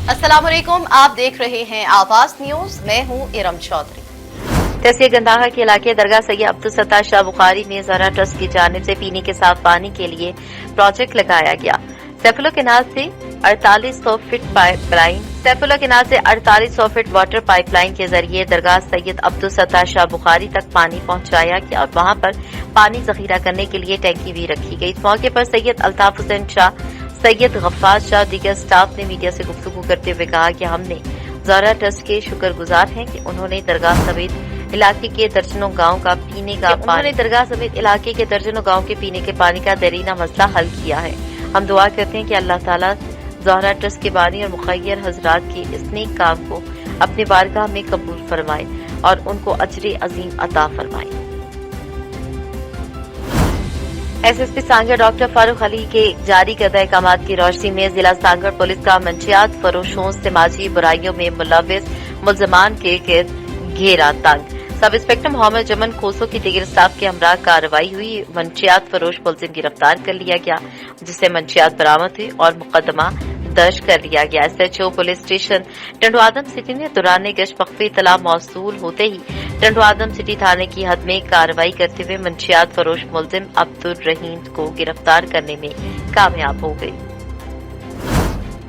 अस्सलाम वालेकुम, आप देख रहे हैं आवाज न्यूज। मैं हूं इरम चौधरी। तहसील गंदाहा के इलाके दरगाह सैयद अब्दुल सत्तार शाह बुखारी में ज़रा ट्रस्ट की जानिब से पीने के साफ पानी के लिए प्रोजेक्ट लगाया गया। सैफुल्ला केनाल से 4800 फीट वाटर पाइपलाइन के जरिए दरगाह सैयद अब्दुल सत्तार शाह बुखारी तक पानी पहुंचाया गया और वहां पर पानी जखीरा करने के लिए टैंकी भी रखी गई। इस मौके पर सैयद अल्ताफ हुसैन शाह, सैयद गफ्फार शाह, दीगर स्टाफ ने मीडिया से गुफ्तगू करते हुए कहा कि हमने ज़रा ट्रस्ट के शुक्रगुजार हैं कि उन्होंने दरगाह समेत इलाके के दर्जनों गांव के पीने के पानी का देरीना मसला हल किया है। हम दुआ करते हैं कि अल्लाह ताला ज़हरा ट्रस्ट के बानी और मुखय्यर हजरात के इस नेक काम को अपने बारगाह में कबूल फरमाए और उनको अजर अजीम अता फरमाए। एसएसपी सांगड़ डॉक्टर फारूक अली के जारी करदा अहकामात की रोशनी में जिला सांगड़ पुलिस का मंशियात फरोशों समाजी बुराइयों में मुलव्विस मुल्जमान के घेरा तंग। सब इंस्पेक्टर मोहम्मद जमन खोसो की दीगर स्टाफ के हमरा कार्रवाई हुई। मंशियात फरोश मुलजिम गिरफ्तार कर लिया गया, जिससे मंशियात बरामद हुई और मुकदमा दर्ज कर लिया गया। एसएचओ पुलिस स्टेशन टंडो आदम सिटी ने दौरान गश्त वक्फी इतला मौसूल होते ही टंडो आदम सिटी थाने की हद में कार्रवाई करते हुए मंशियात फरोश मुलजिम अब्दुल रहीम को गिरफ्तार करने में कामयाब हो गई।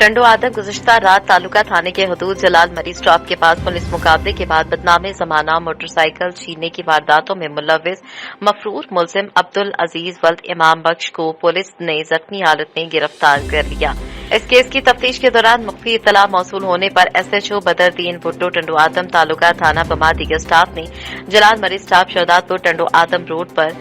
टंडो आदम गुज़िश्ता रात तालुका थाने के हदूद जलाल मरी स्टॉप के पास पुलिस मुकाबले के बाद बदनामे जमाना मोटरसाइकिल छीनने की वारदातों में मुलव्विस मफरूर मुलजिम अब्दुल अजीज वल्द इमाम बख्श को पुलिस ने जख्मी हालत में गिरफ्तार कर लिया। इस केस की तफ्तीश के दौरान मुख्फी इतला मौसूल होने पर एसएचओ बदरुद्दीन भुट्टो टंडो आदम तालुका थाना बमा दीगर स्टाफ ने जलाल मरी स्टाफ शहदादपुर टंडो आदम रोड पर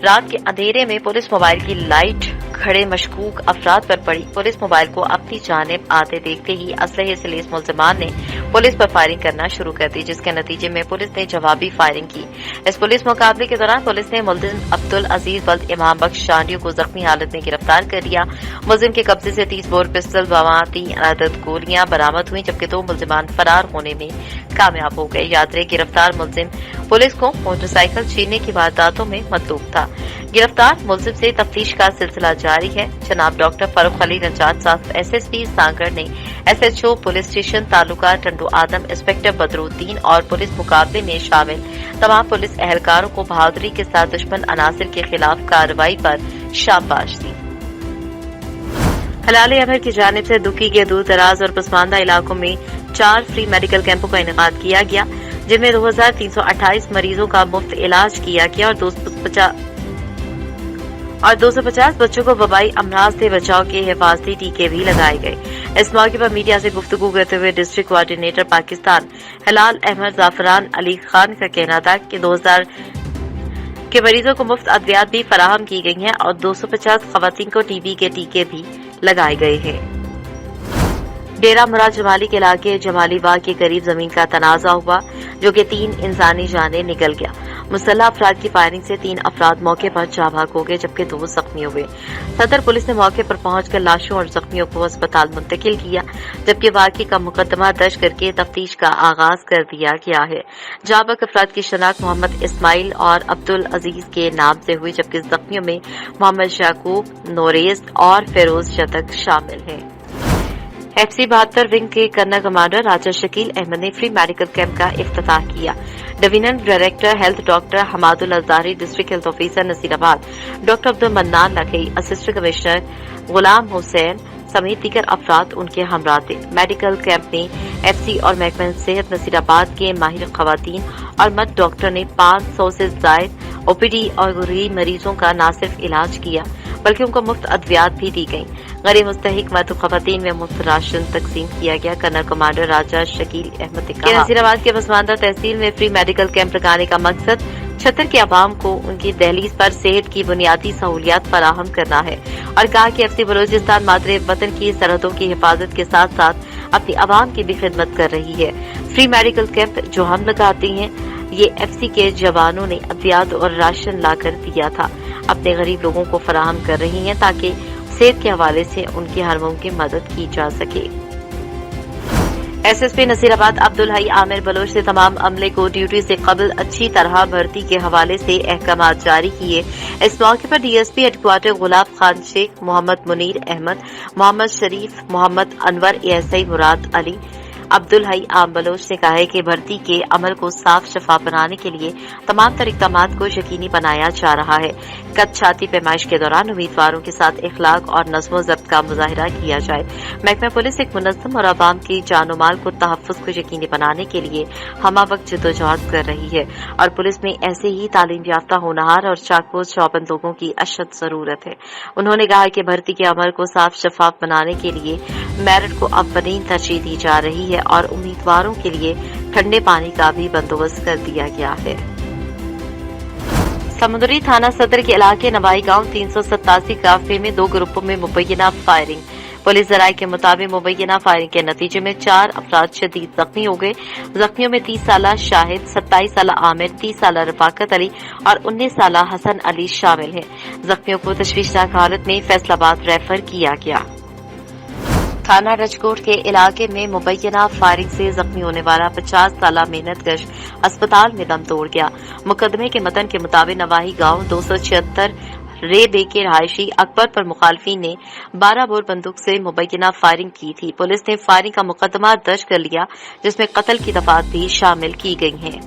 रात के अंधेरे में पुलिस मोबाइल की लाइट खड़े मशकूक अफराद पर पड़ी। पुलिस मोबाइल को अपनी जानिब आते देखते ही असलहे से लैस मुल्जिमान ने पुलिस पर फायरिंग करना शुरू कर दी, जिसके नतीजे में पुलिस ने जवाबी फायरिंग की। इस पुलिस मुकाबले के दौरान पुलिस ने मुलजिम अब्दुल अजीज वल्द इमाम बख्श शांडियो को जख्मी हालत में गिरफ्तार कर लिया। मुलजिम के कब्जे से 30 बोर पिस्टल व 3 अदद गोलियां बरामद हुई, जबकि 2 मुलजिमान फरार होने में कामयाब हो गए। याद रहे गिरफ्तार मुलजिम पुलिस को मोटरसाइकिल छीनने की वारदातों में मतलूब था। गिरफ्तार मुलजिम से तफ्तीश का सिलसिला जारी है। जनाब डॉक्टर फारूक अली नजात साहब एसएसपी सांगड़ ने SHO police station Taluka Tando Adam inspector Badruddin और पुलिस मुकाबले में शामिल तमाम पुलिस एहलकारों को बहादुरी के साथ दुश्मन अनासिर के खिलाफ कार्रवाई पर शाबाश दी। हलाल अमर की जानिब से दुखी के दूर दराज और पसमानदा इलाकों में 4 फ्री मेडिकल कैंपों का इनेकाद किया गया, जिनमें 2328 मरीजों का मुफ्त इलाज किया गया और 250 बच्चों को वबाई अमराज से बचाव के हिफाजती टीके भी लगाए गए। इस मौके पर मीडिया से गुफ्तगू करते हुए डिस्ट्रिक्ट कोऑर्डिनेटर पाकिस्तान हलाल अहमद जाफरान अली खान का कहना था कि 2000 के मरीजों को मुफ्त अद्वियात भी फराहम की गई हैं और 250 खवातीन को टीबी के टीके भी लगाए गए हैं। डेरा मुराद जमाली के इलाके जमाली बाग के करीब जमीन का तनाजा हुआ, जो कि 3 इंसानी जानें निकल गया। मुसल्लह अफराद की फायरिंग से 3 अफराद मौके पर जा भाग हो गए, जबकि 2 जख्मी हुए। सदर पुलिस ने मौके पर पहुंचकर लाशों और जख्मियों को अस्पताल मुंतकिल किया, जबकि वाकई का मुकदमा दर्ज करके तफ्तीश का आगाज कर दिया गया है। जाबक अफराद की शनाख्त मोहम्मद इस्माइल और अब्दुल अजीज के नाम से हुई, जबकि जख्मियों में मोहम्मद शाकूब, नोरेज और फेरोज शतक शामिल हैं। FC 72 विंग के कर्नल कमांडर राजा शकील अहमद ने फ्री मेडिकल कैंप का इफ्तिताह किया। Divisional director health doctor Hamadul Azdari, district health officer Naseerabad doctor Abdul Mannan Lakhai, assistant commissioner Ghulam Hussain समेत दीगर अफराद उनके हमरा थे। मेडिकल कैंप में FC और महकमा सेहत नसीराबाद के माहिर खवातीन और मर्द डॉक्टर ने 500 से जायद OPD और गरीब मरीजों का न सिर्फ इलाज किया बल्कि उनको मुफ्त अद्वियात भी दी गई। गरीब मुस्तहिक मर्द खवातीन में मुफ्त राशन तकसीम किया गया। कर्नल कमांडर राजा शकील अहमद ने कहा, नसीराबाद के पसमानदा तहसील में फ्री मेडिकल कैंप लगाने का मकसद छतर के अवाम को उनकी दहलीज पर सेहत की बुनियादी सहूलियात फराहम करना है और कहा कि FC बलूचिस्तान मादरे वतन की सरहदों की हिफाजत के साथ साथ अपनी अवाम की भी खिदमत कर रही है। फ्री मेडिकल कैंप जो हम लगाते हैं, ये FC के जवानों ने अद्वियात और राशन लाकर दिया था, अपने गरीब लोगों को फराहम कर रही हैं ताकि सेहत के हवाले से उनकी हर मुमकिन मदद की जा सके। एसएसपी नसीराबाद अब्दुल हई आमिर बलोच ने तमाम अमले को ड्यूटी से कबल अच्छी तरह भर्ती के हवाले से अहकामात जारी किए। इस मौके पर डीएसपी हेडक्वार्टर गुलाब खान शेख, मोहम्मद मुनीर अहमद, मोहम्मद शरीफ, मोहम्मद अनवर, एएसआई मुराद अली अब्दुल हई आम बलोच ने कहा है कि भर्ती के अमल को साफ शफाफ बनाने के लिए तमाम इक़दामात को यकीनी बनाया जा रहा है। कद छाती पैमाइश के दौरान उम्मीदवारों के साथ इखलाक और नज़्म ज़ब्त का मुजाहिरा किया जाए। महकमा पुलिस एक मुनज़्ज़म और आवाम की जानो माल को तहफ़्फ़ुज़ को यकीनी बनाने के लिए हमा वक्त जद्दोजहद कर रही है और पुलिस में ऐसे ही तालीम याफ्ता होनहार और चाकू चौबंद लोगों की अशद जरूरत है। उन्होंने कहा कि भर्ती के अमल को साफ शफाफ बनाने के लिए मेरिट को अव्वलीन तरजीह दी जा रही है और उम्मीदवारों के लिए ठंडे पानी का भी बंदोबस्त कर दिया गया है। समुद्री थाना सदर के इलाके नवाई गांव 387 काफे में 2 ग्रुपों में मुबैना फायरिंग। पुलिस जराये के मुताबिक मुबैना फायरिंग के नतीजे में 4 अफराद शदीद जख्मी हो गए। जख्मियों में 30 साला शाहिद, 27 साला आमिर, 30 साला रफाकत अली और 19 साला हसन अली शामिल हैं। जख्मियों को तशवीशनाक हालत में फैसलाबाद रेफर किया गया। थाना रजकोट के इलाके में मुबैना फायरिंग से जख्मी होने वाला 50 साला मेहनतकश अस्पताल में दम तोड़ गया। मुकदमे के मतन के मुताबिक नवाही गांव 276 रे बे के रहायशी अकबर पर मुखालफी ने 12 बोर बंदूक से मुबैना फायरिंग की थी। पुलिस ने फायरिंग का मुकदमा दर्ज कर लिया जिसमें कत्ल की दफात भी शामिल की गई हैं।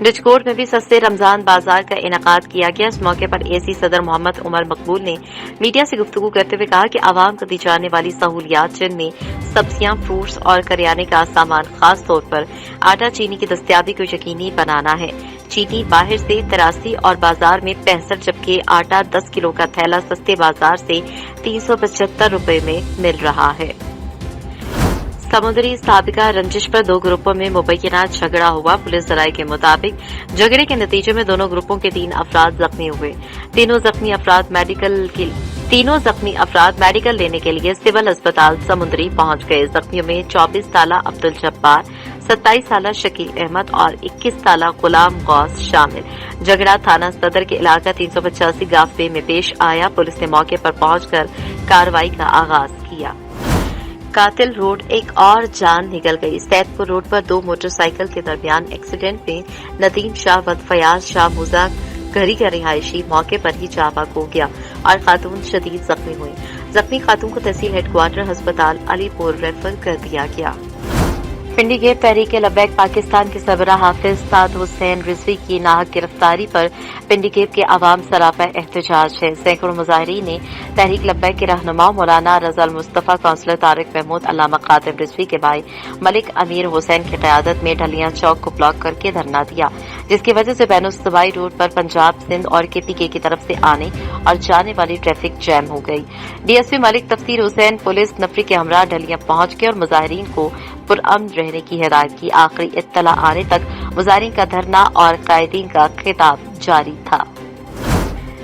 रिजकोट में भी सस्ते रमजान बाजार का इनेकाद किया गया। इस मौके पर एसी सदर मोहम्मद उमर मकबूल ने मीडिया से गुफ्तगू करते हुए कहा कि आवाम को दी जाने वाली सहूलियात जिनमें सब्जियां, फ्रूट्स और करियाने का सामान, खास तौर पर आटा चीनी की दस्तयाबी को यकीनी बनाना है। चीनी बाहर से 83 और बाजार में 65, जबकि आटा 10 किलो का थैला सस्ते बाजार से 375 रुपए में मिल रहा है। समुद्री साबिका रंजिश पर 2 ग्रुपों में मुबैना झगड़ा हुआ। पुलिस जराये के मुताबिक झगड़े के नतीजे में दोनों ग्रुपों के 3 अफराद जख्मी हुए। तीनों जख्मी अफराद मेडिकल लेने के लिए सिविल अस्पताल समुद्री पहुंच गए। जख्मियों में 24 साला अब्दुल जब्बार, 27 साला शकील अहमद और 21 साला गुलाम गौस शामिल। झगड़ा थाना सदर के इलाका 385 गाफे में पेश आया। पुलिस ने मौके पर पहुंचकर कार्रवाई का आगाज किया। कातिल रोड एक और जान निकल गई। सैदपुर रोड पर 2 मोटरसाइकिल के दरमियान एक्सीडेंट में नदीम शाह व फयाज शाह मुजा घरी का रिहायशी मौके पर ही जाबाक हो गया और खातून शदीद जख्मी हुई। जख्मी खातून को तहसील हेडक्वार्टर अस्पताल अलीपुर रेफर कर दिया गया। पिंडी गेट तहरीक लब्बैक पाकिस्तान के सरबराह हाफिज साद हुसैन रिजवी की नाहक गिरफ्तारी पर पिंडी गेट के अवाम सरापा एहतजाज है। सैकड़ों मुजाहिरीन ने तहरीक लब्बैक के रहनुमा मौलाना रज़ा मुस्तफा, काउंसलर तारिक महमूद, अल्लामा कातिब रिजवी के भाई मलिक अमीर हुसैन की क़यादत में ढलियां चौक को ब्लॉक करके धरना दिया, जिसकी वजह से बैनुस्तवाई रोड पर पंजाब, सिंध और केपीके की तरफ से आने और जाने वाली ट्रैफिक जैम हो गई। डीएसपी मलिक तफसीर हुसैन पुलिस नफरी के हमरा ढलियां पहुंच गए और मुजाहिरीन को पुरअमन रहने की हिदायत की। आखिरी इत्तला आने तक मुजाहिरीन का धरना और कायदीन का खिताब जारी था।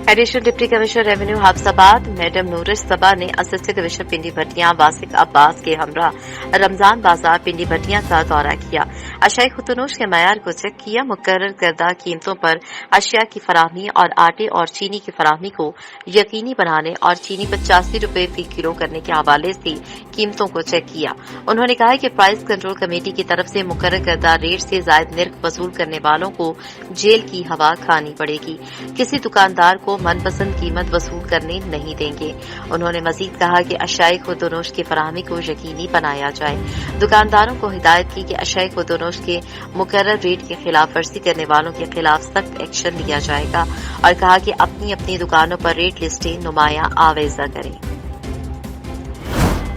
Additional deputy commissioner revenue Hafizabad madam Noorish Saba ने असिस्टेंट कमिश्नर पिंडी भट्टियां वासिक अब्बास के हमरा रमजान बाजार पिंडी भट्टियां का दौरा किया। अशिया खुतनोश के मयार को चेक किया। मुकर्रर करदा कीमतों पर अशिया की फराहमी और आटे और चीनी की फराहमी को यकीनी बनाने और चीनी 85 रुपए फी किलो करने के हवाले से कीमतों को चेक किया। उन्होंने कहा कि प्राइस कंट्रोल कमेटी की तरफ से मुकर्रर करदा रेट से जायद निर्ख वसूल करने वालों को जेल की हवा खानी पड़ेगी। किसी दुकानदार को मनपसंद कीमत वसूल करने नहीं देंगे। उन्होंने मजीद कहा कि अशियाई खुदोनोश की फराहमी को यकीनी बनाया जाए। दुकानदारों को हिदायत की कि अशियाई खुदोनोश के मुकर्रर रेट के खिलाफ वर्जी करने वालों के खिलाफ सख्त एक्शन लिया जाएगा और कहा कि अपनी अपनी दुकानों पर रेट लिस्टें नुमाया आवेजा करें।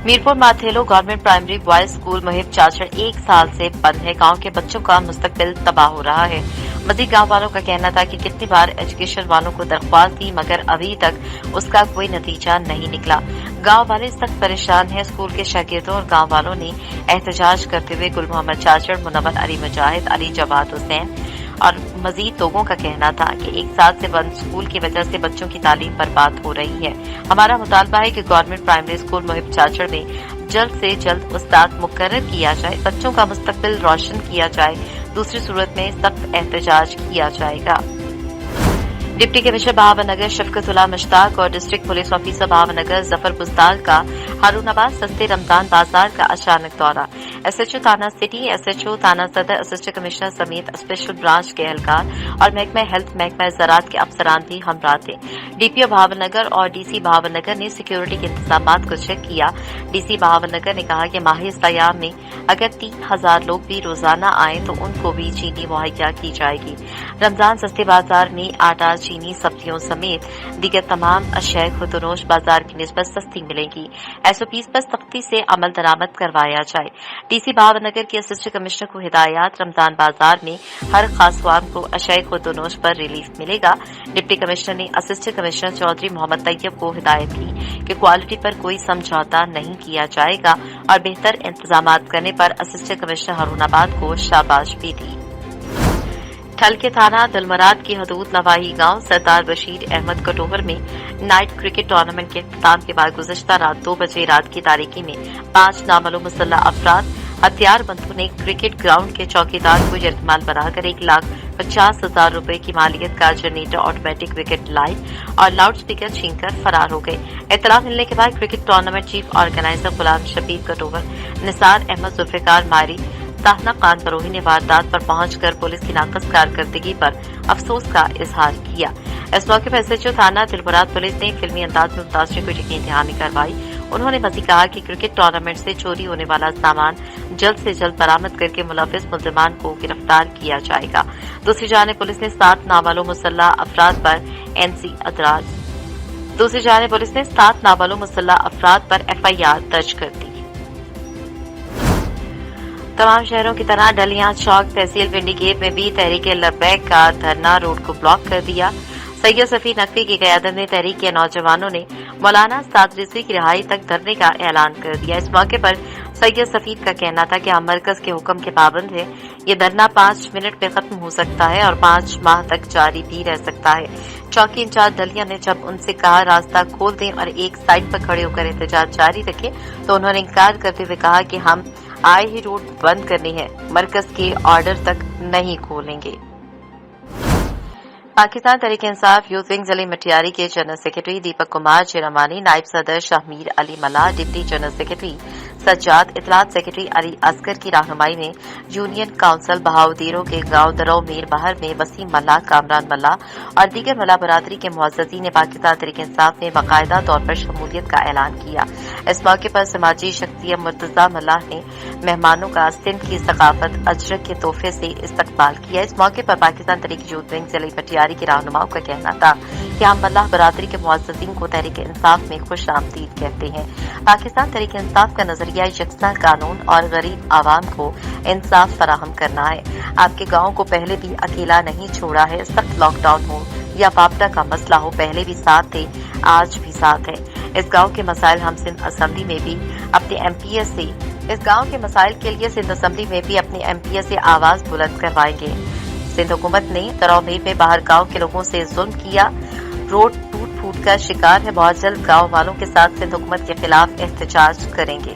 Mirpur Mathelo government primary boys school Muhib Chachar 1 साल से बंद है। गांव के बच्चों का मुस्तकबिल तबाह हो रहा है। मजीद गांव वालों का कहना था कि कितनी बार एजुकेशन वालों को दरख्वास्त दी मगर अभी तक उसका कोई नतीजा नहीं निकला। गांव वाले सख्त परेशान हैं। स्कूल के शागिर्दों और गांव वालों ने एहतजाज करते हुए गुल मोहम्मद चाचड़, मुनव्वर अली मुजाहिद, अली जवाद हुसैन और मजीद लोगों का कहना था कि 1 साल से बंद स्कूल की वजह से बच्चों की तालीम बर्बाद हो रही है। हमारा मुतालबा है कि गवर्नमेंट प्राइमरी स्कूल मुहिब चाचड़ में जल्द से जल्द उस्ताद मुकर्रर किया जाए, बच्चों का मुस्तकबिल रोशन किया जाए, दूसरी सूरत में सख्त एहतजाज किया जाएगा। डिप्टी कमिश्नर बहावनगर शफकतुल्लाह मुश्ताक और डिस्ट्रिक्ट पुलिस ऑफिसर बहावनगर जफर बुस्ताल का हारूनाबाद सस्ते रमजान बाजार का अचानक दौरा। एसएचओ थाना सिटी, एसएचओ थाना सदर, असिस्टेंट कमिश्नर समेत स्पेशल ब्रांच के एहलकार और महकमा हेल्थ, महकमा ज़राअत के अफसरान भी हमरा थे। डीपीओ भावनगर और डीसी भावनगर ने सिक्योरिटी के इंतजामात को चेक किया। डीसी भावनगर ने कहा कि माह सयाम में अगर 3000 लोग भी रोजाना आए तो उनको भी चीनी मुहैया की जाएगी। रमजान सस्ते बाजार में आटा, चीनी, सब्जियों समेत दीगर तमाम अशय खुदनोश बाजार की निस्बत सस्ती मिलेंगी। एसओपीज पर सख्ती से अमल दरामद करवाया जाए। डीसी भावनगर के असिस्टेंट कमिश्नर को हिदायत, रमजान बाजार में हर खासवान को अशय खुदनोश पर रिलीफ मिलेगा। डिप्टी कमिश्नर ने असिस्टेंट कमिश्नर चौधरी मोहम्मद तैयब को हिदायत की कि क्वालिटी पर कोई समझौता नहीं किया जाएगा और बेहतर इंतजामात करने पर असिस्टेंट कमिश्नर हारूनाबाद को शाबाश भी दी। ठलके थाना दिलमराद की हदूद लवाही गांव सरदार बशीर अहमद कटोवर में नाइट क्रिकेट टूर्नामेंट के इख्तिताम के बाद गुज़श्ता रात 2 बजे रात की तारीकी में 5 नामालूम मुसल्लह अफराद हथियारबंदों ने क्रिकेट ग्राउंड के चौकीदार को यरगमाल बनाकर 1,50,000 रुपए की मालियत का जनरेटर, ऑटोमेटिक विकेट लाइट और लाउड स्पीकर छीनकर फरार हो गए। इत्तला मिलने के बाद क्रिकेट टूर्नामेंट चीफ ऑर्गेनाइजर गुलाम शबीर कटोवर, निसार अहमद, जुल्फिकार मारी, ताहना खान बरोही ने वारदात पर पहुंचकर पुलिस की नाकस कारकर्दगी पर अफसोस का इजहार किया। इस मौके पर एसएचओ थाना दिलमुराद पुलिस ने फिल्मी अंदाज में मुतासरीन को यकीन दहानी करवाई। उन्होंने मजीद कहा कि क्रिकेट टूर्नामेंट से चोरी होने वाला सामान जल्द से जल्द बरामद करके मुलविस मुल्जिमान को गिरफ्तार किया जाएगा। दूसरी जानिब पुलिस ने 7 नामालूम मुसल्लह अफराद पर एफआईआर दर्ज कर दी। तमाम शहरों की तरह डलियां चौक तहसील विंडीगेट में भी तहरीक लब्बैक का धरना रोड को ब्लॉक कर दिया। सैयद सफी नकवी की क़यादत में तहरीक के नौजवानों ने मौलाना साद रिजवी की रिहाई तक धरने का ऐलान कर दिया। इस मौके पर सैयद सफीद का कहना था कि हम मरकज के हुक्म के पाबंद हैं। ये धरना 5 मिनट में खत्म हो सकता है और 5 माह तक जारी भी रह सकता है। चौकी इंचार्ज डलिया ने जब उनसे कहा रास्ता खोल दें और एक साइड पर खड़े होकर एहतजाज जारी रखें तो उन्होंने इनकार करते हुए कहा कि हम आए ही रोड बंद करनी है, मरकज के ऑर्डर तक नहीं खोलेंगे। पाकिस्तान तहरीक इंसाफ यूथ विंग जिले मटियारी के जनरल सेक्रेटरी दीपक कुमार चिरामानी, नायब सदर Shahmir Ali Malla, deputy general secretary Sajjad, इतलात सेक्रेटरी अली असगर की रहनुमाई में यूनियन काउंसिल बहाउद्दीरों के गांव दरौ मीर बहर में वसीम मल्ला, कामरान मल्ला और दीगर मल्ला बरादरी के मुअज़्ज़ज़ीन ने पाकिस्तान तहरीक इंसाफ में बाकायदा तौर पर शमूलियत का ऐलान किया। इस मौके पर समाजी शख्सियत मुर्तजा मल्ला ने मेहमानों का सिंध की सकाफत अजरक के तोहफे से इस्तकबाल किया। इस मौके पर पाकिस्तान तहरीक यूथ विंग जिले मटियारी की रहनुमाओं का कहना था कि हम मल्लाह बरादरी के मुअज़्ज़ज़ीन को तहरीक इंसाफ में खुश आमदीद कहते हैं। पाकिस्तान तहरीक इंसाफ का नजरिया यकसा कानून और गरीब आवाम को इंसाफ फराहम करना है। आपके गांव को पहले भी अकेला नहीं छोड़ा है। सख्त लॉकडाउन हो या वापडा का मसला हो, पहले भी साथ थे, आज भी साथ है। इस गांव के मसाइल हम सिंध असेंबली में भी अपने एमपीएस से इस गांव के मसाइल के लिए सिंध असेंबली में भी अपने एमपीएस से आवाज बुलंद करवाएंगे। सिंध हुकूमत ने दरौमीर में बाहर गांव के लोगों से जुल्म किया, रोड टूट फूट का शिकार है। बहुत जल्द गांव वालों के साथ सिंध हुकूमत के खिलाफ एहतजाज करेंगे।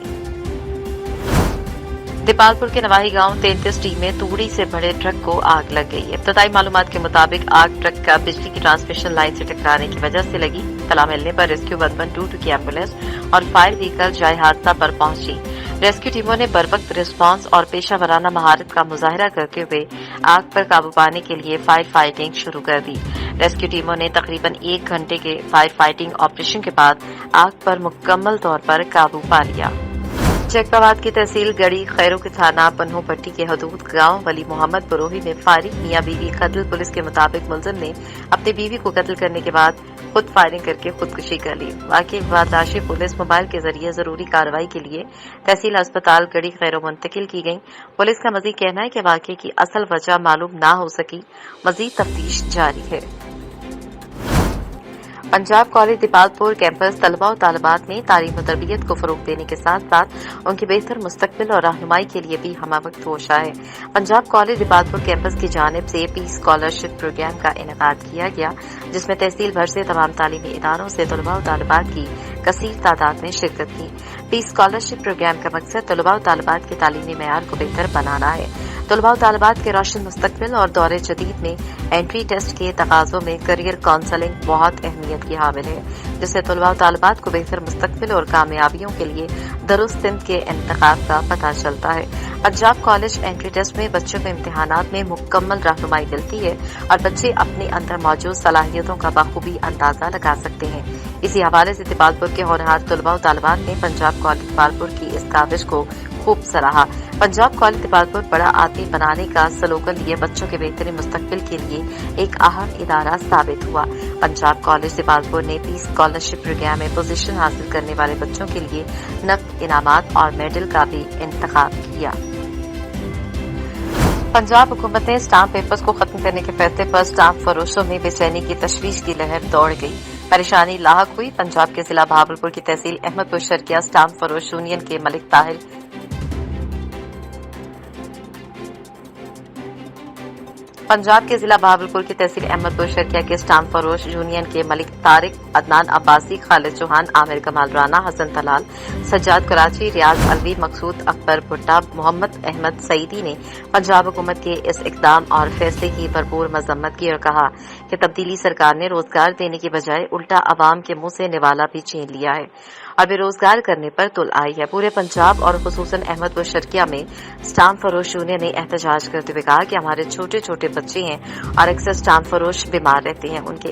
दीपालपुर के नवाही गांव 33D में तूड़ी से भरे ट्रक को आग लग गई। इब्तदाई मालूमात के मुताबिक आग ट्रक का बिजली की ट्रांसमिशन लाइन से टकराने की वजह से लगी। तला मिलने पर रेस्क्यू 112 की एम्बुलेंस और फायर व्हीकल जाए हादसा पर पहुंची। रेस्क्यू टीमों ने बरवक्त रिस्पांस और पेशा वराना महारत का मुजाहरा करते हुए आग पर काबू पाने के लिए फायर फाइटिंग शुरू कर दी। रेस्क्यू टीमों ने तकरीबन 1 घंटे के फायर फाइटिंग ऑपरेशन के बाद आग पर मुकम्मल तौर पर काबू पा लिया। जैकबाबाद की तहसील गढ़ी खैरों के थाना पन्नू पट्टी के हदूद गांव वली मोहम्मद बरोही में फायरिंग मियां बीवी कत्ल। पुलिस के मुताबिक मुलजिम ने अपनी बीवी को कत्ल करने के बाद खुद फायरिंग करके खुदकुशी कर ली। वाकई बाद लाशें पुलिस मोबाइल के जरिए जरूरी कार्रवाई के लिए तहसील अस्पताल गढ़ी खैरों मुंतकिल की गई। पुलिस का मजीद कहना है कि वाकये की असल वजह मालूम न हो सकी, मजीद तफ्तीश जारी है। पंजाब कॉलेज दीपालपुर कैंपस तलबा और तालिबात में तालीम और तरबियत को फरोग देने के साथ साथ उनकी बेहतर मुस्तकबिल और रहनुमाई के लिए भी हमावक्त कोशा है। पंजाब कॉलेज दीपालपुर कैंपस की जानिब से पीस स्कॉलरशिप प्रोग्राम का इनेकाद किया गया, जिसमें तहसील भर से तमाम तालीमी इदारों से तलबा और तालिबात की कसीर तादाद में शिरकत की। पीस स्कॉलरशिप प्रोग्राम का मकसद तलबा और तालिबात के तालीमी मेयार को बेहतर बनाना है। तलबा और तालिबात के रोशन मुस्तकबिल और दौरे जदीद में एंट्री टेस्ट के तकाजों में करियर काउंसलिंग बहुत अहमियत की हामिल है, जिससे तलबा और तालिबात को बेहतर मुस्तकबिल और कामयाबियों के लिए दुरुस्त सिमत के इंतखाब का पता चलता है। पंजाब कॉलेज एंट्री टेस्ट में बच्चों को इम्तिहानात में मुकम्मल रहनुमाई मिलती है और बच्चे अपने अंदर मौजूद सलाहियतों का बखूबी अंदाजा लगा सकते हैं। इसी हवाले से तिबालपुर के होनहार तलबा और तालिबात ने पंजाब कॉलेज तिबालपुर की इस काविश को खूब सराहा। पंजाब कॉलेज तिबालपुर बड़ा आदमी बनाने का स्लोगन लिए बच्चों के बेहतरीन मुस्तकबिल के लिए एक अहम इदारा साबित हुआ। पंजाब कॉलेज तिबालपुर ने पीस स्कॉलरशिप प्रोग्राम में पोजीशन हासिल करने वाले बच्चों के लिए नकद इनामात और मेडल का भी इंतखाब किया। पंजाब हुकूमत ने स्टाम्प पेपर्स को खत्म करने के फैसले पर स्टाम्प फरोशों में बेचैनी की तशवीश की लहर दौड़ गई। परेशानी लाहक हुई। पंजाब के जिला बहावलपुर की तहसील अहमदपुर शर्किया स्टाम्प फरोश यूनियन के मलिक ताहिर पंजाब के जिला बहावलपुर की तहसील अहमदपुर शर्किया के स्टाम्प फरोश यूनियन के मलिक तारिक, अदनान अब्बासी, खालिद चौहान, आमिर कमाल राना, हसन तलाल, सज्जाद कराची, रियाज अलवी, मकसूद अकबर भुट्टा, मोहम्मद अहमद सईदी ने पंजाब हुकूमत के इस इकदाम और फैसले की भरपूर मजम्मत की और कहा कि तब्दीली सरकार ने रोजगार देने की बजाय उल्टा अवाम के मुंह से निवाला भी छीन लिया है और बेरोजगार करने पर तुल आई है। पूरे पंजाब और खुसूसन अहमदपुर शर्किया में स्टाम्प फरोश यूनियन ने एहतजाज करते हुए कहा कि हमारे छोटे छोटे बच्चे हैं और अक्सर स्टाम्प फरोश बीमार रहते हैं। इसके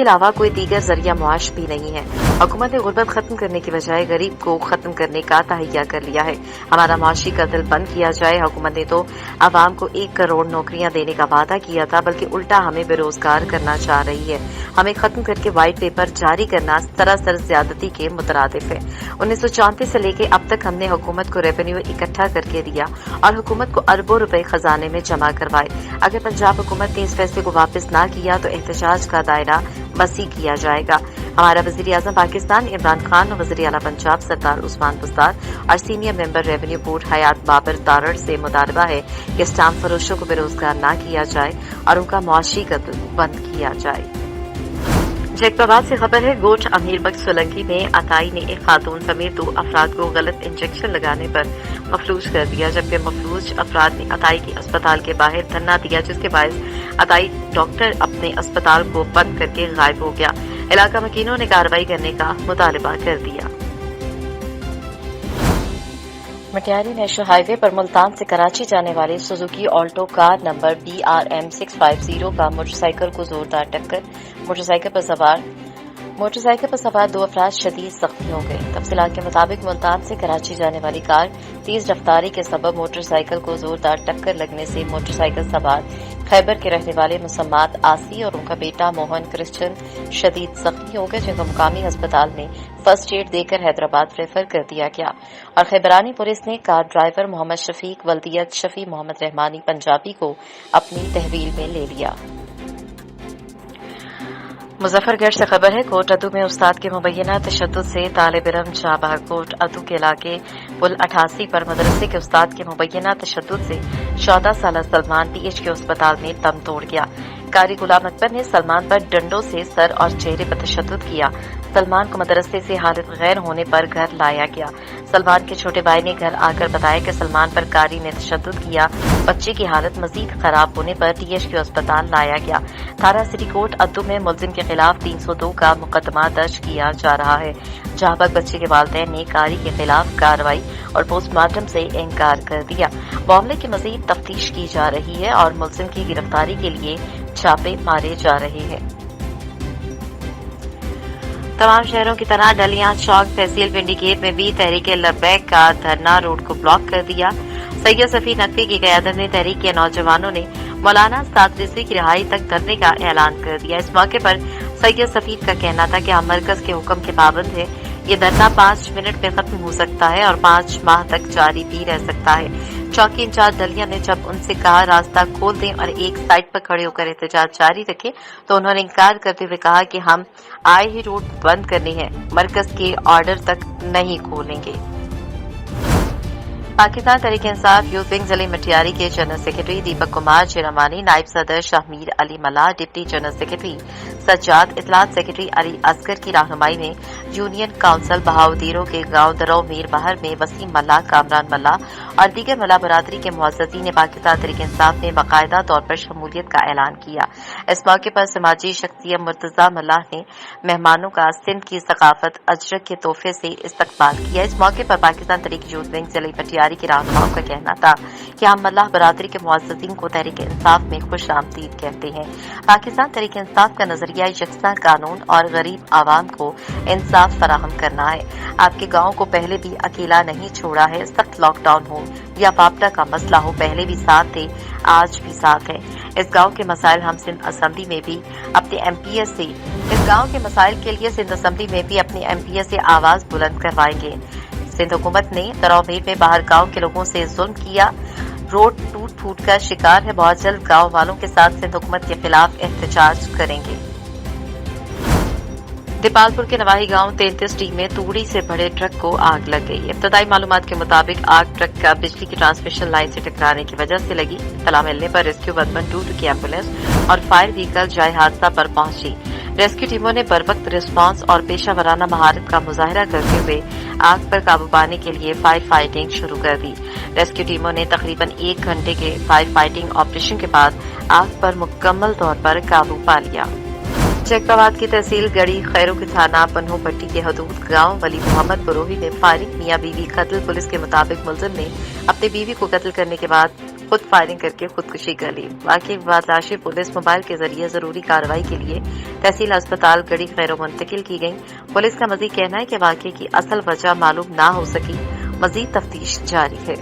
अलावा कोई दीगर जरिया मुआश भी नहीं है। हुकूमत ने गुर्बत खत्म करने की बजाय गरीब को खत्म करने का तहैया कर लिया है। हमारा मुआशी कत्ल बंद किया जाए। हुकूमत ने तो आवाम को 1 करोड़ नौकरियां देने का वादा किया था, बल्कि उल्टा हमें बेरोजगार करना चाह रही है। हमें खत्म करके व्हाइट पेपर जारी करना सरासर ज्यादती के मुतरादिफ है। 1934 से लेकर अब तक हमने हुकूमत को रेवेन्यू इकट्ठा करके दिया और हुकूमत को अरबों रुपए खजाने में जमा करवाए। अगर पंजाब हुकूमत ने इस फैसले को वापस न किया तो एहतजाज का दायरा वसी किया जाएगा। हमारा वजीर आजम पाकिस्तान इमरान खान और वजीर आला पंजाब सरदार उस्मान बुज़दार और सीनियर मेंबर रेवेन्यू बोर्ड हयात बाबर तारड़ से मुतालबा है कि स्टाम्प फरोशों को बेरोजगार न किया जाए और उनका मुआशी कत्ल बंद किया जाए। जैकबाबाद से खबर है, गोठ अमीर बख्श सोलंकी में अताई ने एक खातून समेत 2 अफराद को गलत इंजेक्शन लगाने पर मफलूज कर दिया, जबकि मफलूज अफराद ने अताई के अस्पताल के बाहर धरना दिया, जिसके बायस अताई डॉक्टर अपने अस्पताल को बंद करके गायब हो गया। इलाका मकीनों ने कार्रवाई करने का मुतालबा कर दिया। मटियारी नेशनल हाईवे पर मुल्तान से कराची जाने वाली Suzuki Alto car number BRM 650 का मोटरसाइकिल को जोरदार टक्कर। मोटरसाइकिल पर सवार 2 अफराद शदीद जख्मी हो गए। तफसीलात के मुताबिक मुल्तान से कराची जाने वाली कार तेज रफ्तारी के सबब मोटरसाइकिल को जोरदार टक्कर लगने से मोटरसाइकिल सवार खैबर के रहने वाले मुसम्मात आसी और उनका बेटा मोहन क्रिश्चियन शदीद जख्मी हो गए, जिनको मुकामी अस्पताल में फर्स्ट एड देकर हैदराबाद रेफर कर दिया गया। और खैबरानी पुलिस ने कार ड्राइवर मोहम्मद शफीक वल्दियत शफी मोहम्मद रहमानी पंजाबी को अपनी तहवील में ले लिया। मुजफ्फरगढ़ से खबर है, कोट अदू में उस्ताद के मुबैना तशद्दुद से तालिब इल्म जाबाह। कोट अदू के इलाके पुल 88 पर मदरसे के उस्ताद के मुबैना तशद्दुद से 14 साल सलमान PHQ अस्पताल में दम तोड़ गया। कारी गुलाम अकबर ने सलमान पर डंडों से सर और चेहरे पर तशद्दुद किया। सलमान को मदरसे से हालत गैर होने पर घर लाया गया। सलमान के छोटे भाई ने घर आकर बताया कि सलमान पर कारी ने तशद्दुद किया। बच्चे की हालत मजीद खराब होने पर THQ अस्पताल लाया गया। थाना सिटी कोर्ट अद्दू में मुलजिम के खिलाफ 302 का मुकदमा दर्ज किया जा रहा है, जहां पर बच्चे के वालिदैन ने कारी के खिलाफ कार्रवाई और पोस्टमार्टम से इनकार कर दिया। मामले की मजीद तफ्तीश की जा रही है और मुलजिम की गिरफ्तारी के लिए छापे मारे जा रहे हैं। तमाम शहरों की तरह डलियां चौक तहसील पिंडी गेट में भी तहरीक लब्बैक का धरना रोड को ब्लॉक कर दिया। सैयद सफी नकवी की क़यादत में तहरीक के नौजवानों ने मौलाना साद रिजवी की रिहाई तक धरने का ऐलान कर दिया। इस मौके पर सैयद सफीद का कहना था कि हम मरकज के हुक्म के पाबंद है। ये धरना 5 मिनट में खत्म हो सकता है और 5 माह तक जारी भी रह सकता है। चौकी इंचार्ज दलिया ने जब उनसे कहा रास्ता खोल दें और एक साइड पर खड़े होकर एहतजाज जारी रखें, तो उन्होंने इंकार करते हुए कहा कि हम आए ही रोड बंद करनी है, मरकज के ऑर्डर तक नहीं खोलेंगे। पाकिस्तान तहरीक इंसाफ यूथ विंग जिले मटियारी के जनरल सेक्रेटरी दीपक कुमार जिरामानी, नायब सदर Shahmir Ali Malla, deputy general secretary Sajjad, इतलात सेक्रेटरी अली असगर की रहनुमाई में यूनियन काउंसिल बहाउद्दीरों के गांव दरौ मीर बहर में वसीम मल्ला, कामरान मल्ला और दीगर मल्ला बरादरी के मुअज़्ज़ज़ीन ने पाकिस्तान तहरीक इंसाफ में बाकायदा तौर पर शमूलियत का ऐलान किया। इस मौके पर समाजी शख्सियत मुर्तजा मल्ला ने मेहमानों का सिंध की सकाफत अजरक के तोहफे से इस्तकबाल किया। इस मौके पर पाकिस्तान तहरीक यूथ विंग जिले पटियारी के रहनुमाओं का कहना था कि हम मल्ला बरादरी के मुअज़्ज़ज़ीन को तहरीक इंसाफ में खुश आमदीद कहते हैं। पाकिस्तान तहरीक इंसाफ का नजरिया यकसा कानून और गरीब आवाम को इंसाफ फराहम करना है। आपके गांव को पहले भी अकेला नहीं छोड़ा है। सख्त लॉकडाउन हो या बापटा का मसला हो, पहले भी साथ थे, आज भी साथ है। इस गांव के मसाइल हम सिंध असेंबली में भी अपने एमपीएस से इस गांव के मसाइल के लिए सिंध असेंबली में भी अपने एमपीएस से आवाज बुलंद करवाएंगे। सिंध हुकूमत ने दरौमीर में बाहर गांव के लोगों से जुल्म किया, रोड टूट फूट का शिकार है। बहुत जल्द गांव वालों के साथ सिंध हुकूमत के खिलाफ एहतजाज करेंगे। दीपालपुर के नवाही गांव 33D में तूड़ी से भरे ट्रक को आग लग गई। इब्तदाई मालूमात के मुताबिक आग ट्रक का बिजली की ट्रांसमिशन लाइन से टकराने की वजह से लगी। इत्तला मिलने पर रेस्क्यू 112 की एम्बुलेंस और फायर व्हीकल जाए हादसा पर पहुंची। रेस्क्यू टीमों ने बरवक्त रिस्पांस और पेशा वराना महारत का मुजाहरा करते हुए आग पर काबू पाने के लिए फायर फाइटिंग शुरू कर दी। रेस्क्यू टीमों ने तकरीबन 1 घंटे के फायर फाइटिंग ऑपरेशन के बाद आग पर मुकम्मल तौर पर काबू पा लिया। जैकबाबाद की तहसील गढ़ी खैरो के थाना पन्नू पट्टी के हदूद गांव वली मोहम्मद बरोही में फायरिंग, मियां बीवी कत्ल। पुलिस के मुताबिक मुलजिम ने अपनी बीवी को कत्ल करने के बाद खुद फायरिंग करके खुदकुशी कर ली। वाकई के बाद लाशें पुलिस मोबाइल के जरिए जरूरी कार्रवाई के लिए तहसील अस्पताल गढ़ी खैरो मुंतकिल की गई। पुलिस का मजीद कहना है कि वाकये की असल वजह मालूम न हो सकी, मजीद तफ्तीश जारी है।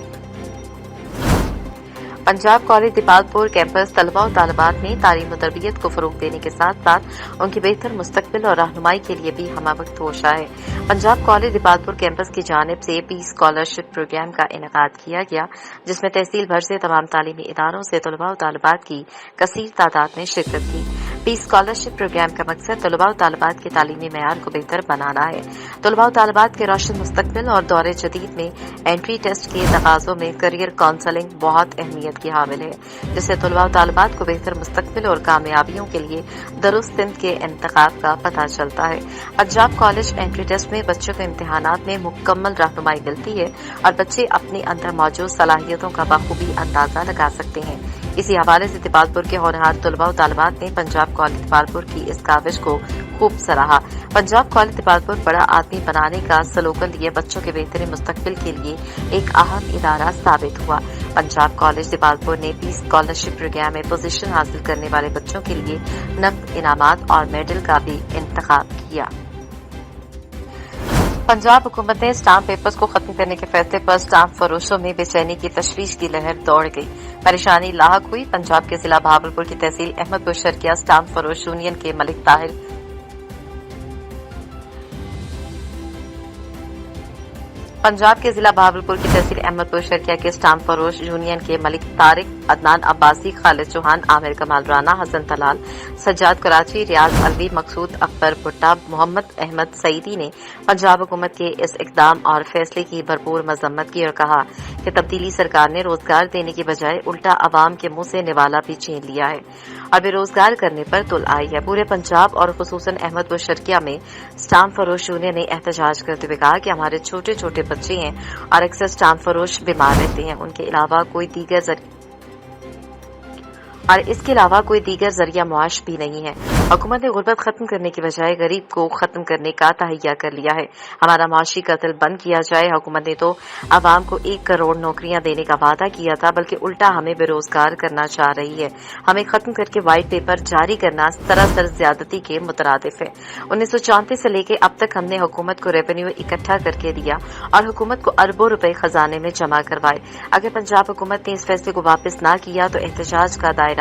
पंजाब कॉलेज दीपालपुर कैंपस तलबा और तालिबात में तालीम और तरबियत को फरोग देने के साथ साथ उनकी बेहतर मुस्तकबिल और रहनुमाई के लिए भी हमावक्त कोशा है। पंजाब कॉलेज दीपालपुर कैंपस की जानिब से पीस स्कॉलरशिप प्रोग्राम का इनेकाद किया गया, जिसमें तहसील भर से तमाम तालीमी इदारों से तलबा और तालिबात की कसीर तादाद में शिरकत की। पीस स्कॉलरशिप प्रोग्राम का मकसद तलबा और तालिबात के तालीमी मेयार को बेहतर बनाना है। तलबा और तालिबात के रोशन मुस्तकबिल और दौरे जदीद में एंट्री टेस्ट के तकाजों में करियर काउंसलिंग बहुत अहमियत की हामिल है, जिससे तलबा और तालिबात को बेहतर मुस्तकबिल और कामयाबियों के लिए दुरुस्त सिमत के इंतखाब का पता चलता है। पंजाब कॉलेज एंट्री टेस्ट में बच्चों को इम्तिहानात में मुकम्मल रहनुमाई मिलती है और बच्चे अपने अंदर मौजूद सलाहियतों का बखूबी अंदाजा लगा सकते हैं। इसी हवाले से दीपालपुर के होनहार तलबा और तालिबात ने पंजाब कॉलेज दीपालपुर की इस काविश को खूब सराहा। पंजाब कॉलेज दीपालपुर बड़ा आदमी बनाने का स्लोगन लिए बच्चों के बेहतरीन मुस्तकबिल के लिए एक अहम इदारा साबित हुआ। पंजाब कॉलेज दीपालपुर ने पीस स्कॉलरशिप प्रोग्राम में पोजीशन हासिल करने वाले बच्चों के लिए नकद इनामात और मेडल का भी इंतखाब किया। पंजाब हुकूमत ने स्टाम्प पेपर्स को खत्म करने के फैसले पर स्टाम्प फरोशों में बेचैनी की तशवीश की लहर दौड़ गई। परेशानी लाहक हुई। पंजाब के जिला बहावलपुर की तहसील अहमदपुर शर्किया स्टाम्प फरोश यूनियन के मलिक ताहिर पंजाब के जिला बहावलपुर की तहसील अहमदपुर शर्किया के स्टाम्प फरोश यूनियन के मलिक तारिक, अदनान अब्बासी, खालिद चौहान, आमिर कमाल राना, हसन तलाल, सज्जाद कराची, रियाज अलवी, मकसूद अकबर भुट्टा, मोहम्मद अहमद सईदी ने पंजाब हुकूमत के इस इकदाम और फैसले की भरपूर मजम्मत की और कहा कि तब्दीली सरकार ने रोजगार देने की बजाय उल्टा अवाम के मुंह से निवाला भी छीन लिया है और बेरोजगार करने पर तुल आई है। पूरे पंजाब और खुसूसन अहमदपुर शर्किया में स्टाम्प फरोश यूनियन ने एहतजाज करते हुए कहा कि हमारे छोटे छोटे बच्चे हैं और अक्सर स्टाम्प फरोश बीमार रहते हैं। इसके अलावा कोई दीगर जरिया मुआश भी नहीं है। हुकूमत ने गुर्बत खत्म करने की बजाय गरीब को खत्म करने का तहैया कर लिया है। हमारा माशी कत्ल बंद किया जाए। हुकूमत ने तो आवाम को 1 करोड़ नौकरियां देने का वादा किया था, बल्कि उल्टा हमें बेरोजगार करना चाह रही है। हमें खत्म करके व्हाइट पेपर जारी करना सरासर ज्यादती के मुतरादिफ है। 1934 से लेकर अब तक हमने हुकूमत को रेवेन्यू इकट्ठा करके दिया और हुकूमत को अरबों रुपए खजाने में जमा करवाए। अगर पंजाब हुकूमत ने इस फैसले को वापस न किया तो एहतजाज का दायरा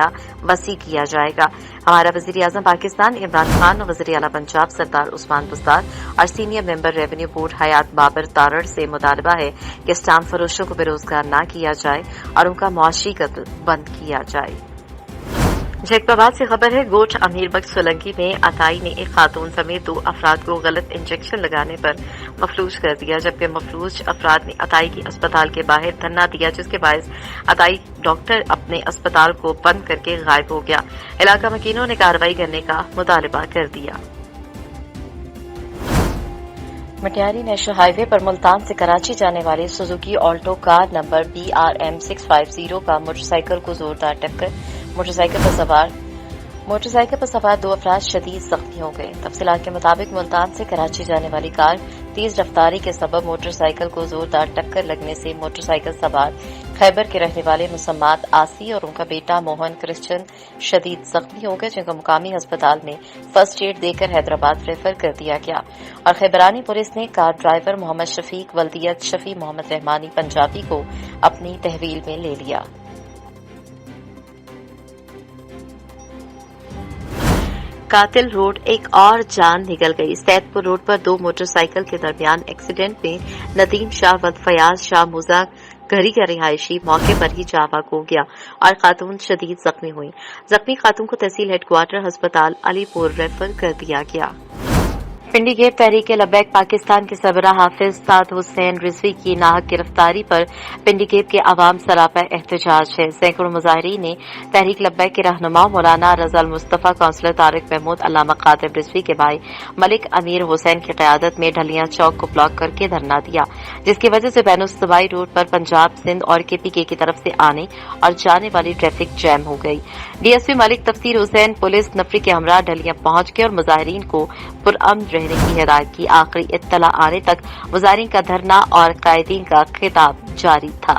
वसी किया जाएगा। हमारा वजीर आजम पाकिस्तान इमरान खान और वजीर आला पंजाब सरदार उस्मान बुज़दार और सीनियर मेंबर रेवेन्यू बोर्ड हयात बाबर तारड़ से मुतालबा है कि स्टाम्प फरोशों को बेरोजगार न किया जाए और उनका मुआशी कत्ल बंद किया जाए। जैकबाबाद से खबर है, गोठ अमीर बख्श सोलंकी में अताई ने एक खातून समेत 2 अफराद को गलत इंजेक्शन लगाने पर मफलूज कर दिया, जबकि मफलूज अफराद ने अताई की अस्पताल के बाहर धरना दिया, जिसके बायस अताई डॉक्टर अपने अस्पताल को बंद करके गायब हो गया। इलाका मकीनों ने कार्रवाई करने का मुतालबा कर दिया। मटियारी नेशनल हाईवे पर मुल्तान से कराची जाने वाली Suzuki Alto car number BRM 650 का मोटरसाइकिल को जोरदार टक्कर। मोटरसाइकिल पर सवार 2 अफराद शदीद जख्मी हो गए। तफसीलात के मुताबिक मुल्तान से कराची जाने वाली कार तेज रफ्तारी के सबब मोटरसाइकिल को जोरदार टक्कर लगने से मोटरसाइकिल सवार खैबर के रहने वाले मुसम्मात आसी और उनका बेटा मोहन क्रिश्चियन शदीद जख्मी हो गए, जिनको मुकामी अस्पताल में फर्स्ट एड देकर हैदराबाद रेफर कर दिया गया। और खैबरानी पुलिस ने कार ड्राइवर मोहम्मद शफीक वल्दियत शफी मोहम्मद रहमानी पंजाबी को अपनी तहवील में ले लिया। कातिल रोड एक और जान निकल गई। सैदपुर रोड पर 2 मोटरसाइकिल के दरमियान एक्सीडेंट में नदीम शाह व फयाज शाह मुजा घरी का रिहायशी मौके पर ही जावाक हो गया और खातून शदीद जख्मी हुई। जख्मी खातून को तहसील हेडक्वार्टर अस्पताल अलीपुर रेफर कर दिया गया। पिंडी गेट तहरीक लब्बैक पाकिस्तान के सरबराह हाफिज साद हुसैन रिजवी की नाहक गिरफ्तारी पर पिंडी गेट के अवाम सरापा एहतजाज है। सैकड़ों मुजाहिरीन ने तहरीक लब्बैक के रहनुमा मौलाना रज़ा मुस्तफा, काउंसलर तारिक महमूद, अल्लामा कातिब रिजवी के भाई मलिक अमीर हुसैन की क़यादत में ढलियां चौक को ब्लॉक करके धरना दिया, जिसकी वजह से बैनुस्तवाई रोड पर पंजाब, सिंध और KPK की तरफ से आने और जाने वाली ट्रैफिक जैम हो गई। DSP मलिक तफसीर हुसैन पुलिस नफरी के हमरा ढलियां पहुंच गए और मुजाहिरीन को पुरअमन रहने की हिदायत की। आखिरी इत्तला आने तक मुजाहिरीन का धरना और कायदीन का खिताब जारी था।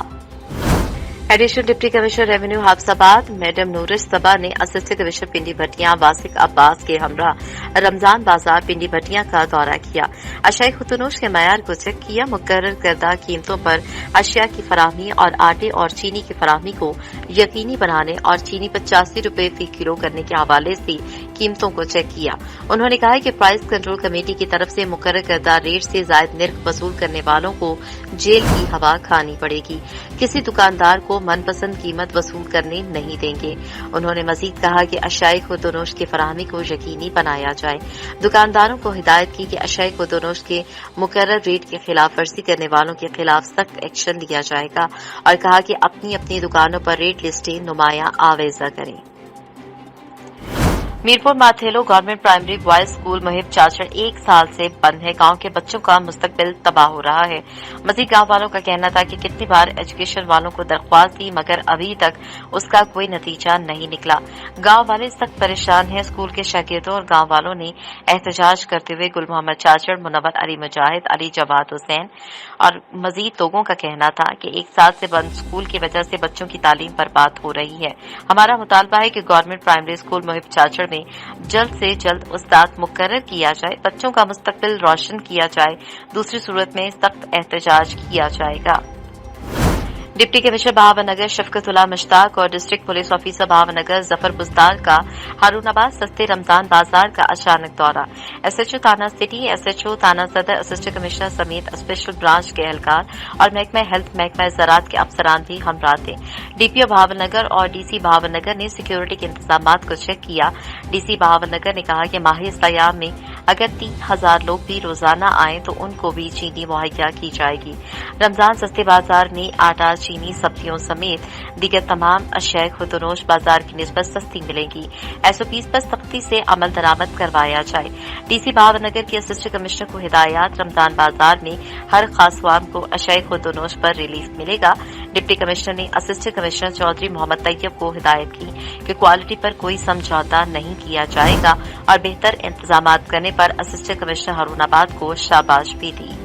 Additional deputy commissioner revenue Hafizabad madam Noorish Saba ने असिस्टेंट कमिश्नर पिंडी भट्टियां वासिक अब्बास के हमरा रमजान बाजार पिंडी भट्टियां का दौरा किया। अशिया खुतनोश के मयार को चेक किया। मुकर्रर करदा कीमतों पर अशिया की फराहमी और आटे और चीनी की फराहमी को यकीनी बनाने और चीनी 85 रुपए फी किलो करने के हवाले से कीमतों को चेक किया। उन्होंने कहा कि प्राइस कंट्रोल कमेटी की तरफ से मुकर्रर करदा रेट से जायद निर्ख वसूल करने वालों को जेल की हवा खानी पड़ेगी। किसी दुकानदार को मनपसंद कीमत वसूल करने नहीं देंगे। उन्होंने मजीद कहा कि अशियाई खुदोनोश की फराहमी को यकीनी बनाया जाए। दुकानदारों को हिदायत की कि अशियाई खुदोनोश के मुकर्रर रेट की खिलाफ वर्जी करने वालों के खिलाफ सख्त एक्शन लिया जाएगा और कहा कि अपनी अपनी दुकानों पर रेट लिस्टें नुमाया आवेजा करें। Mirpur Mathelo government primary boys school Muhib Chachar 1 साल से बंद है। गांव के बच्चों का मुस्तकबिल तबाह हो रहा है। मजीद गांव वालों का कहना था कि कितनी बार एजुकेशन वालों को दरख्वास्त दी मगर अभी तक उसका कोई नतीजा नहीं निकला। गांव वाले सख्त परेशान हैं। स्कूल के शागिर्दों और गांव वालों ने एहतजाज करते हुए गुल मोहम्मद चाचड़, मुनव्वर अली मुजाहिद, अली जवाद हुसैन और मजीद लोगों का कहना था कि 1 साल से बंद स्कूल की वजह से बच्चों की तालीम बर्बाद हो रही है। हमारा मुतालबा है कि गवर्नमेंट प्राइमरी स्कूल मुहिब चाचड़ में जल्द से जल्द उस्ताद मुकर्रर किया जाए, बच्चों का मुस्तकबिल रोशन किया जाए, दूसरी सूरत में सख्त एहतजाज किया जाएगा। डिप्टी कमिश्नर बहावनगर शफकतुल्लाह मुश्ताक और district police officer बहावनगर Zafar Buzdar का हारूनाबाद सस्ते रमजान बाजार का अचानक दौरा। SHO थाना सिटी, SHO थाना सदर, असिस्टेंट कमिश्नर समेत स्पेशल ब्रांच के एहलकार और महकमा हेल्थ, महकमा ज़राअत के अफसरान भी हमरा थे। DPO बहावनगर और DC बहावनगर ने सिक्योरिटी के इंतजामात को चेक किया। DC बहावनगर ने कहा कि माह सयाम में अगर 3000 लोग भी रोजाना आए तो उनको भी चीनी मुहैया की जाएगी। रमजान सस्ते बाजार में आटा, चीनी, सब्जियों समेत दीगर तमाम अशिया खुदोनोश बाजार की निस्बत सस्ती मिलेगी। SOPs पर सख्ती से अमल दरामद करवाया जाए। DC बहावनगर की असिस्टेंट कमिश्नर को हिदायत, रमजान बाजार में हर खासवाम को अशिया खुदोनोश पर रिलीफ मिलेगा। डिप्टी कमिश्नर ने असिस्टेंट कमिश्नर चौधरी मोहम्मद तैयब को हिदायत की कि क्वालिटी पर कोई समझौता नहीं किया जाएगा और बेहतर इंतजामात करने पर असिस्टेंट कमिश्नर हारूनाबाद को शाबाश भी दी।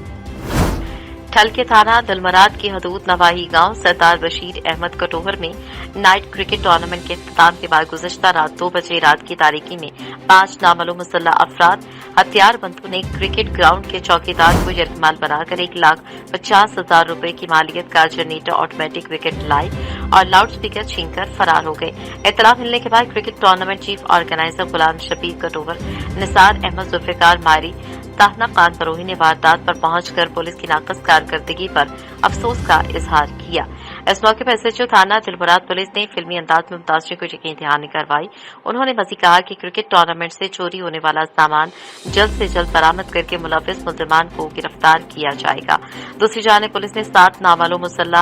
ठल के थाना दिलमराद की हदूद नवाही गांव सरदार बशीर अहमद कटोहर में नाइट क्रिकेट टूर्नामेंट के इख्तिताम के बाद गुज़श्ता रात 2 बजे रात की तारीकी में 5 नामालूम मुसल्लह अफराद हथियारबंदों ने क्रिकेट ग्राउंड के चौकीदार को यरगमाल बनाकर 1,50,000 रुपए की मालियत का जनरेटर, ऑटोमेटिक विकेट लाइट और लाउड स्पीकर छीनकर फरार हो गए। इत्तला मिलने के बाद क्रिकेट टूर्नामेंट चीफ ऑर्गेनाइजर गुलाम शबीर कटोवर, निसार अहमद, जुल्फिकार मारी, ताहना खान फरोही ने वारदात पर पहुंचकर पुलिस की नाकस कारकर्दगी पर अफसोस का इजहार किया। इस मौके पर एसएचओ थाना दिलमुराद पुलिस ने फिल्मी अंदाज में मुतासरी को यकीन दहानी करवाई। उन्होंने मजीद कहा कि क्रिकेट टूर्नामेंट से चोरी होने वाला सामान जल्द से जल्द बरामद करके मुलविस मुलजमान को गिरफ्तार किया जाएगा। दूसरी जानिब पुलिस ने 7 नामालूम मुसल्लह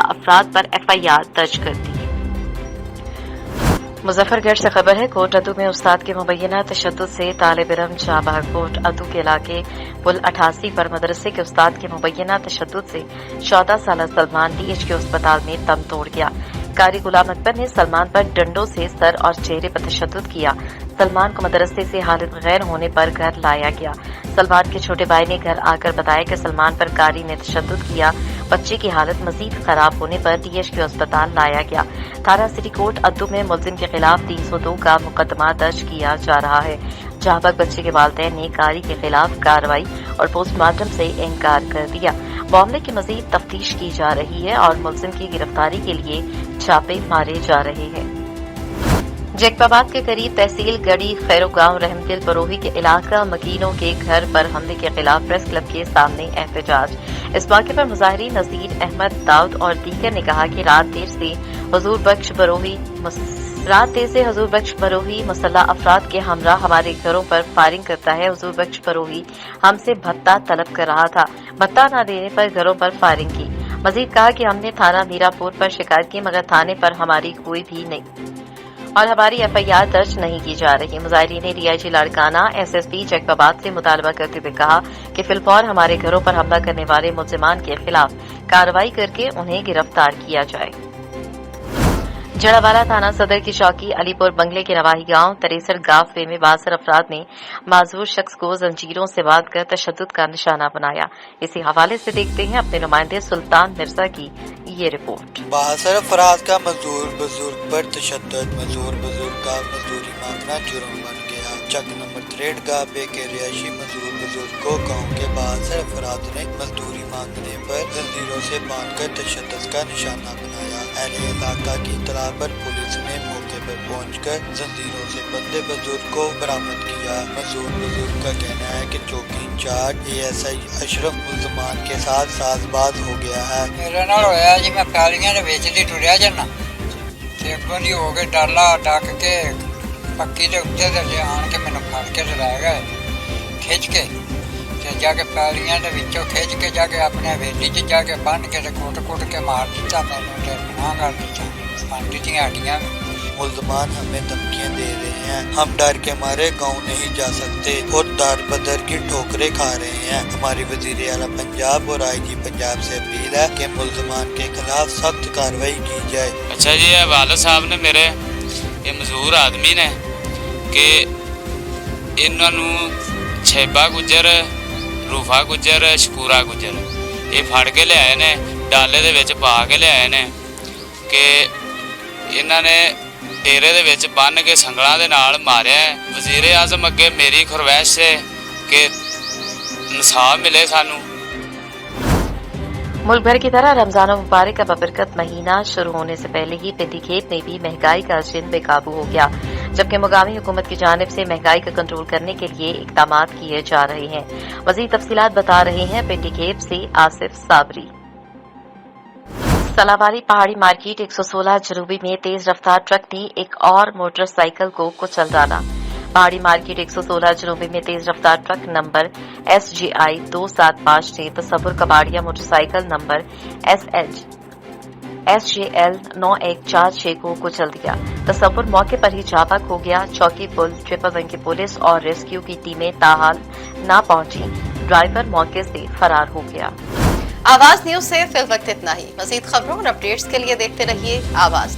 अफराद पर एफआईआर दर्ज कर दी। मुजफ्फरगढ़ से खबर है, कोट अदू में उस्ताद के मुबैना तशद्दुद से तालिब इल्म जाबाग। कोट अदू के इलाके पुल 88 पर मदरसे के उस्ताद के मुबैना तशद्दुद से 14 साल सलमान डीएचके अस्पताल में दम तोड़ गया। कारी गुलाम अकबर ने सलमान पर डंडों से सर और चेहरे पर तशद्दुद किया। सलमान को मदरसे से हालत गैर होने पर घर लाया गया। सलमान के छोटे भाई ने घर आकर बताया कि सलमान पर कारी ने तशद्दुद किया। बच्चे की हालत मजीद खराब होने पर डीएचके अस्पताल लाया गया। थाना सिटी कोर्ट अद्दू में मुलजिम के खिलाफ 302 का मुकदमा दर्ज किया जा रहा है। जहां बच्चे के वालिदैन ने कारी के खिलाफ कार्रवाई और पोस्टमार्टम से इनकार कर दिया। मामले की मजीद तफ्तीश की जा रही है और मुलजिम की गिरफ्तारी के लिए छापे मारे जा रहे हैं। जैकबाबाद के करीब तहसील गढ़ी खैरो गांव रहमदिल बरोही के इलाका मकीनों के घर पर हमले के खिलाफ प्रेस क्लब के सामने एहतजाज। इस मौके पर मुजाहिरी नजीर अहमद दाऊद और दीगर ने कहा कि रात देर से हुजूर बख्श बरोही मुसल्लह अफराद के हमरा हमारे घरों पर फायरिंग करता है। हुजूर बख्श बरोही हमसे भत्ता तलब कर रहा था, भत्ता न देने पर घरों पर फायरिंग की। मजीद कहा कि हमने थाना मीरापुर पर शिकायत की मगर थाने पर हमारी कोई भी नहीं और हमारी एफआईआर दर्ज नहीं की जा रही। मुजाहिरीन ने डीआईजी लाड़काना एसएसपी जैकबाबाद से मुतालबा करते हुए कहा कि फिलफौर हमारे घरों पर हमला करने वाले मुलजिमान के खिलाफ कार्रवाई करके उन्हें गिरफ्तार किया जाए। जड़ावाला थाना सदर की चौकी अलीपुर बंगले के नवाही गांव तरेसर गांव में 62 अफराद ने माजूर शख्स को जंजीरों से बांधकर तशद्दुद का निशाना बनाया। इसी हवाले से देखते हैं अपने नुमाइंदे सुल्तान मिर्जा की ये रिपोर्ट। 62 अफराद का मजदूर बुजुर्ग पर तशद्दुद, मजदूर बुजुर्ग का मजदूरी मांगना जुर्म बन गया। चक नंबर 63 गाबे के रिहायशी मजदूर बुजुर्ग को गाँव के 62 अफराद ने मजदूरी मांगने पर जंजीरों से बांधकर तशद्दुद का निशाना बनाया। अहले इलाका की इत्तला पर पुलिस ने मौके पर पहुंचकर जंजीरों से बंधे बुजुर्ग को बरामद किया। मजदूर बुजुर्ग का कहना है कि चौकी इंचार्ज एएसआई अशरफ मुल्जमान के साथ साजबाज हो गया है। मेरे नाल होया जी, मैं पैलियां दे विच दी टुरिया जाना ते अगों दी हो के डाला डक के पक्की दे उत्ते ते आन के मैनू फड़ के ले गए, खिंच के ते जाके पैलियां दे विचों खिंच के जाके अपने हवेली च जाके बन के कुट के मार दिता। मैनू ते गुनाह कर दिता। पांडी दी हड्डियां मुल्जमान हमें धमकियां दे रहे हैं, हम डर के मारे गांव नहीं जा सकते और दर बदर की ठोकरें खा रहे हैं। हमारी वजीर आला पंजाब और आईजी पंजाब से अपील है कि मुल्जमान के खिलाफ सख्त कार्रवाई की जाए। अच्छा जी, वालिद साहब ने मेरे ये मजदूर आदमी ने कि इन्हों छेबा गुजर, रूफा गुजर, शकूरा गुजर ये फड़ के लियाए ने, डाले दे विच पा के लियाए ने कि इन्होंने डेरे दे विच बन के संगलों के नाल मारिया है। वजीर आजम अगे मेरी खुरवैश है कि इंसाफ मिले सानू। मुल्क भर की तरह रमजान मुबारक का बबरकत महीना शुरू होने से पहले ही पिंडीखेत में भी महंगाई का जिन बेकाबू हो गया, जबकि मुकामी हुकूमत की जानिब से महंगाई को कंट्रोल करने के लिए इकदाम किए जा रहे हैं। मजीद तफसीलात बता रहे हैं पिंडीखेत से आसिफ साबरी। सलावाली पहाड़ी मार्केट 116 जनूबी में तेज रफ्तार ट्रक ने एक और मोटरसाइकिल को कुचल डाला। पहाड़ी मार्केट 116 जनूबी में तेज रफ्तार ट्रक नंबर SGI 275 ने तसव्वुर कबाड़िया मोटरसाइकिल नंबर SJL 9146 को कुचल दिया। तसव्वुर मौके पर ही जाबाक हो गया। चौकी पुल, ट्रिपल वन की पुलिस और रेस्क्यू की टीमें ताहाल न पहुंची। ड्राइवर मौके से फरार हो गया। आवाज न्यूज से फिल वक्त इतना ही। मजीद खबरों और अपडेट्स के लिए देखते रहिए आवाज।